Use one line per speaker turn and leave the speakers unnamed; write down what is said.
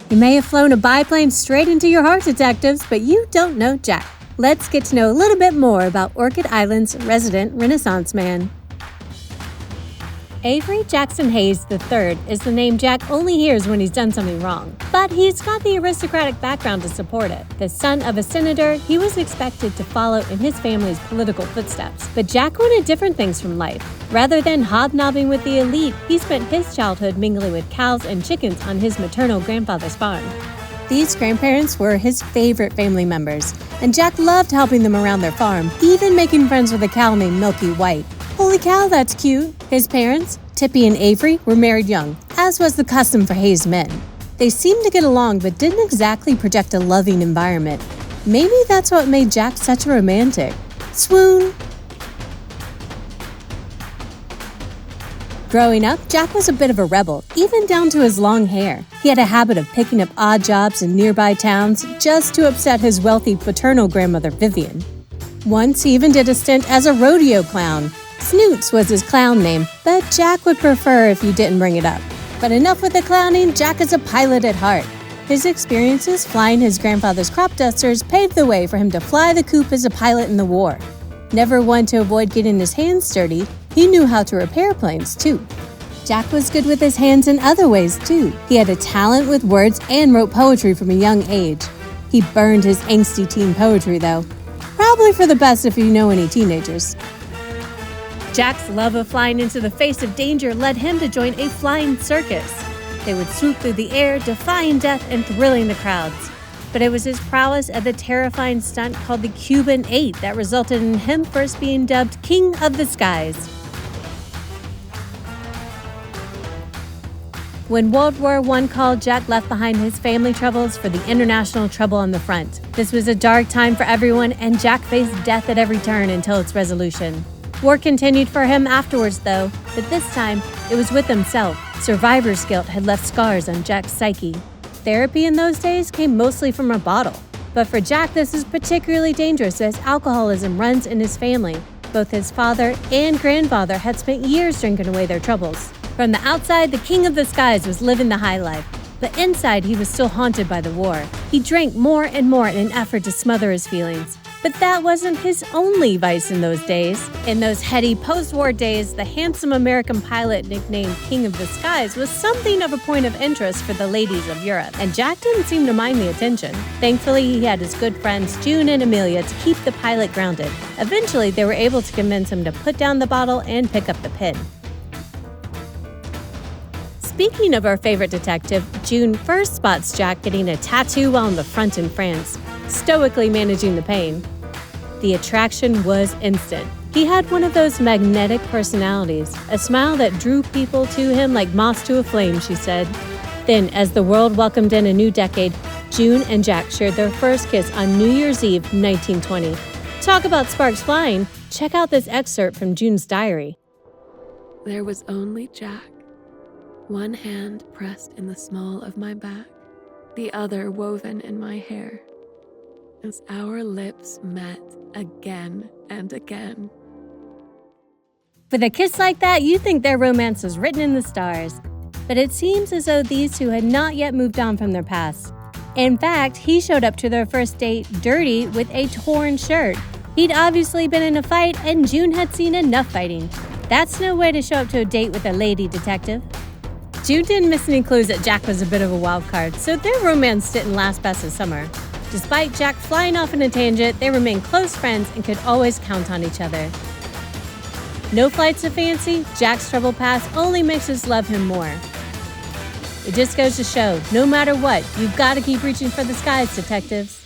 You may have flown a biplane straight into your heart, detectives, but you don't know Jack. Let's get to know a little bit more about Orchid Island's resident Renaissance man. Avery Jackson Hayes III is the name Jack only hears when he's done something wrong, but he's got the aristocratic background to support it. The son of a senator, he was expected to follow in his family's political footsteps, but Jack wanted different things from life. Rather than hobnobbing with the elite, he spent his childhood mingling with cows and chickens on his maternal grandfather's farm. These grandparents were his favorite family members, and Jack loved helping them around their farm, even making friends with a cow named Milky White. Holy cow, that's cute! His parents, Tippy and Avery, were married young, as was the custom for Hayes men. They seemed to get along but didn't exactly project a loving environment. Maybe that's what made Jack such a romantic. Swoon! Growing up, Jack was a bit of a rebel, even down to his long hair. He had a habit of picking up odd jobs in nearby towns just to upset his wealthy paternal grandmother Vivian. Once he even did a stint as a rodeo clown. Snoots was his clown name, but Jack would prefer if you didn't bring it up. But enough with the clowning, Jack is a pilot at heart. His experiences flying his grandfather's crop dusters paved the way for him to fly the coop as a pilot in the war. Never one to avoid getting his hands dirty, he knew how to repair planes too. Jack was good with his hands in other ways too. He had a talent with words and wrote poetry from a young age. He burned his angsty teen poetry though. Probably for the best if you know any teenagers. Jack's love of flying into the face of danger led him to join a flying circus. They would swoop through the air, defying death and thrilling the crowds. But it was his prowess at the terrifying stunt called the Cuban 8 that resulted in him first being dubbed King of the Skies. When World War I called, Jack left behind his family troubles for the international trouble on the front. This was a dark time for everyone, and Jack faced death at every turn until its resolution. War continued for him afterwards, though, but this time it was with himself. Survivor's guilt had left scars on Jack's psyche. Therapy in those days came mostly from a bottle. But for Jack, this is particularly dangerous as alcoholism runs in his family. Both his father and grandfather had spent years drinking away their troubles. From the outside, the King of the Skies was living the high life, but inside he was still haunted by the war. He drank more and more in an effort to smother his feelings. But that wasn't his only vice in those days. In those heady post-war days, the handsome American pilot nicknamed King of the Skies was something of a point of interest for the ladies of Europe, and Jack didn't seem to mind the attention. Thankfully, he had his good friends June and Amelia to keep the pilot grounded. Eventually, they were able to convince him to put down the bottle and pick up the pen. Speaking of our favorite detective, June first spots Jack getting a tattoo while on the front in France, stoically managing the pain. The attraction was instant. He had one of those magnetic personalities, a smile that drew people to him like moths to a flame, she said. Then, as the world welcomed in a new decade, June and Jack shared their first kiss on New Year's Eve, 1920. Talk about sparks flying. Check out this excerpt from June's diary.
There was only Jack. One hand pressed in the small of my back, the other woven in my hair. As our lips met again and again.
With a kiss like that, you'd think their romance was written in the stars. But it seems as though these two had not yet moved on from their past. In fact, he showed up to their first date dirty with a torn shirt. He'd obviously been in a fight, and June had seen enough fighting. That's no way to show up to a date with a lady detective. June didn't miss any clues that Jack was a bit of a wild card, so their romance didn't last past the summer. Despite Jack flying off in a tangent, they remained close friends and could always count on each other. No flights of fancy, Jack's troubled past only makes us love him more. It just goes to show, no matter what, you've got to keep reaching for the skies, detectives.